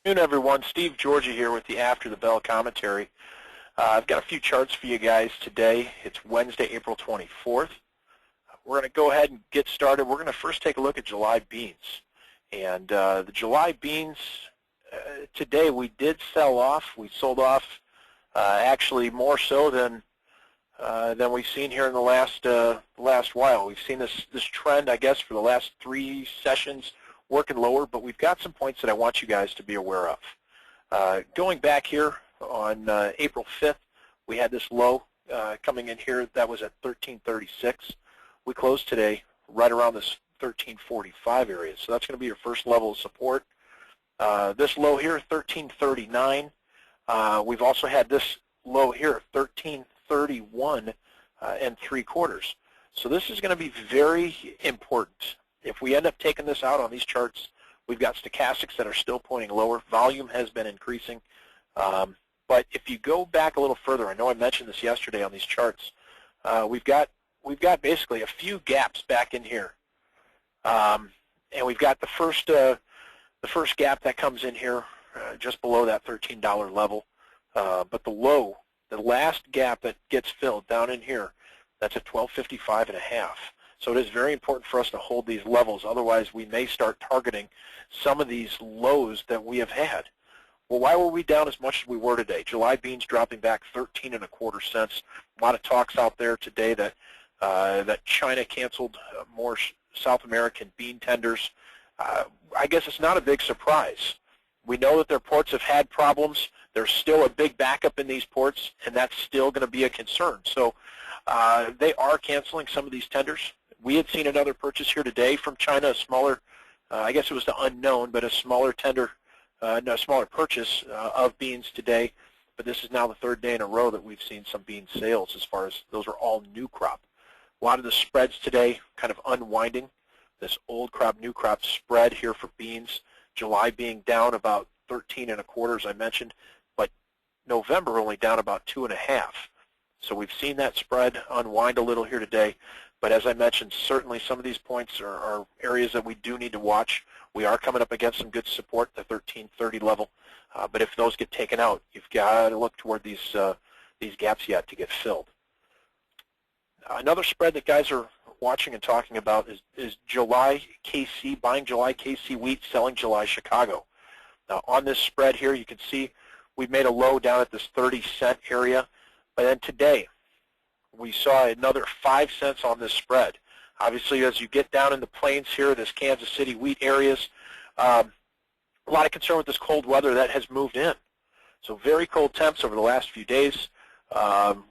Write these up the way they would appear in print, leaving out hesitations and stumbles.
Good afternoon, everyone. Steve Georgia here with the After the Bell commentary. I've got a few charts for you guys today. It's Wednesday, April 24th. We're going to go ahead and get started. We're going to first take a look at July beans. And the July beans, today we did sell off. We sold off actually more so than we've seen here in the last while. We've seen this trend, I guess, for the last 3 sessions working lower, but we've got some points that I want you guys to be aware of. Going back here on April 5th, we had this low coming in here. That was at 1336. We closed today right around this 1345 area, so that's going to be your first level of support. This low here, 1339. We've also had this low here at 1331 and 3/4. So this is going to be very important. If we end up taking this out on these charts, we've got stochastics that are still pointing lower. Volume has been increasing. But if you go back a little further, I know I mentioned this yesterday on these charts, we've got basically a few gaps back in here. And we've got the first gap that comes in here just below that $13 level. But the last gap that gets filled down in here, that's at 1255.5. So it is very important for us to hold these levels. Otherwise, we may start targeting some of these lows that we have had. Well, why were we down as much as we were today? July beans dropping back 13.25 cents. A lot of talks out there today that that China canceled more South American bean tenders. I guess it's not a big surprise. We know that their ports have had problems. There's still a big backup in these ports, and that's still going to be a concern. So they are canceling some of these tenders. We had seen another purchase here today from China, a smaller, I guess it was the unknown, but a smaller smaller purchase of beans today. But this is now the 3rd day in a row that we've seen some bean sales as far as those are all new crop. A lot of the spreads today kind of unwinding this old crop, new crop spread here for beans. July being down about 13.25, as I mentioned, but November only down about 2.5. So we've seen that spread unwind a little here today. But as I mentioned, certainly some of these points are areas that we do need to watch. We are coming up against some good support, the 1330 level. But if those get taken out, you've got to look toward these gaps yet to get filled. Another spread that guys are watching and talking about is July KC, buying July KC wheat, selling July Chicago. Now on this spread here, you can see we've made a low down at this 30-cent area. But then today, we saw another 5 cents on this spread. Obviously, as you get down in the plains here, this Kansas City wheat areas, a lot of concern with this cold weather that has moved in. So very cold temps over the last few days.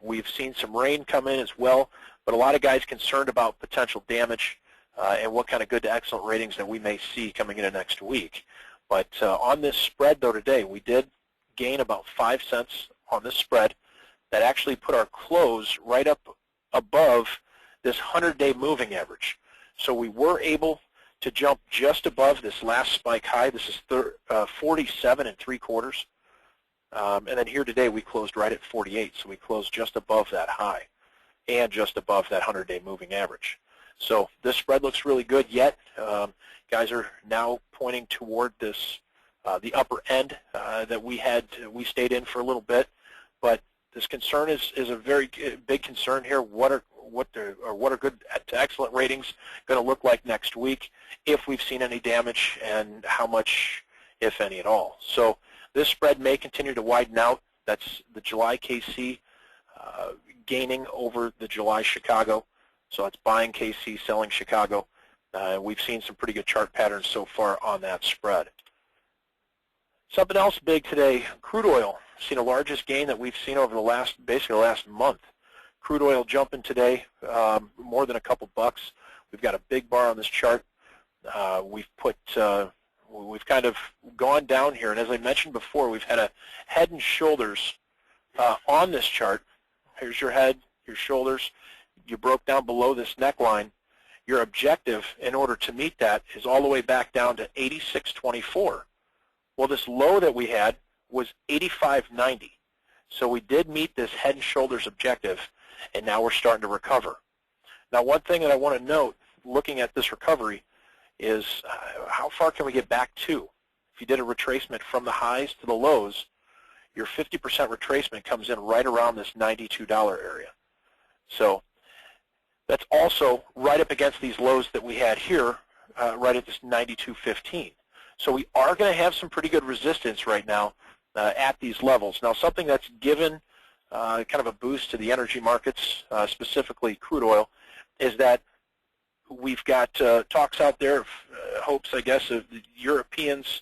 We've seen some rain come in as well, but a lot of guys concerned about potential damage and what kind of good to excellent ratings that we may see coming into next week. But on this spread, though, today, we did gain about 5 cents on this spread. That actually put our close right up above this 100-day moving average. So we were able to jump just above this last spike high. This is 47.75. And then here today we closed right at 48, so we closed just above that high and just above that 100-day moving average. So this spread looks really good yet. Guys are now pointing toward this the upper end that we stayed in for a little bit, but this concern is a very big concern here. What are good to excellent ratings going to look like next week if we've seen any damage, and how much, if any at all? So this spread may continue to widen out. That's the July KC gaining over the July Chicago. So it's buying KC, selling Chicago. We've seen some pretty good chart patterns so far on that spread. Something else big today, crude oil. Seen the largest gain that we've seen over basically the last month. Crude oil jumping today more than a couple bucks. We've got a big bar on this chart. We've kind of gone down here, and as I mentioned before, we've had a head and shoulders on this chart. Here's your head, your shoulders. You broke down below this neckline. Your objective in order to meet that is all the way back down to 86.24. Well, this low that we had was 85.90. So we did meet this head and shoulders objective, and now we're starting to recover. Now, one thing that I want to note, looking at this recovery, is how far can we get back to if you did a retracement from the highs to the lows, your 50% retracement comes in right around this $92 area. So that's also right up against these lows that we had here, right at this 92.15. So we are going to have some pretty good resistance right now at these levels. Now, something that's given kind of a boost to the energy markets, specifically crude oil, is that we've got talks out there, hopes, I guess, of the Europeans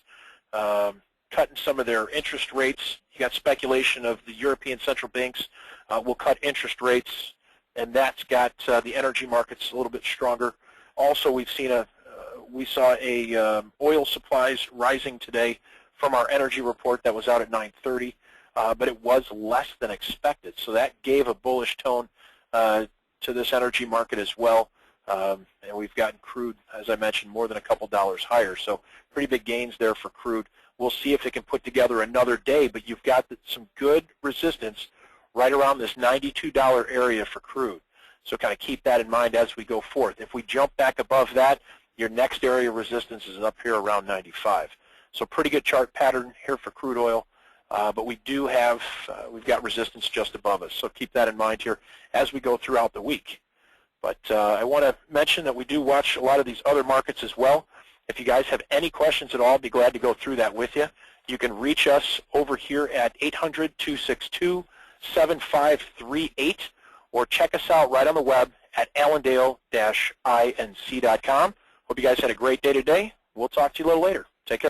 cutting some of their interest rates. You got speculation of the European central banks will cut interest rates, and that's got the energy markets a little bit stronger. Also, we saw oil supplies rising today from our energy report that was out at 9:30, but it was less than expected. So that gave a bullish tone to this energy market as well. And we've gotten crude, as I mentioned, more than a couple dollars higher. So pretty big gains there for crude. We'll see if it can put together another day, but you've got some good resistance right around this $92 area for crude. So kind of keep that in mind as we go forth. If we jump back above that, your next area of resistance is up here around 95. So pretty good chart pattern here for crude oil, but we do have, we've got resistance just above us. So keep that in mind here as we go throughout the week. But I want to mention that we do watch a lot of these other markets as well. If you guys have any questions at all, I'd be glad to go through that with you. You can reach us over here at 800-262-7538, or check us out right on the web at allendale-inc.com. Hope you guys had a great day today. We'll talk to you a little later. Take care.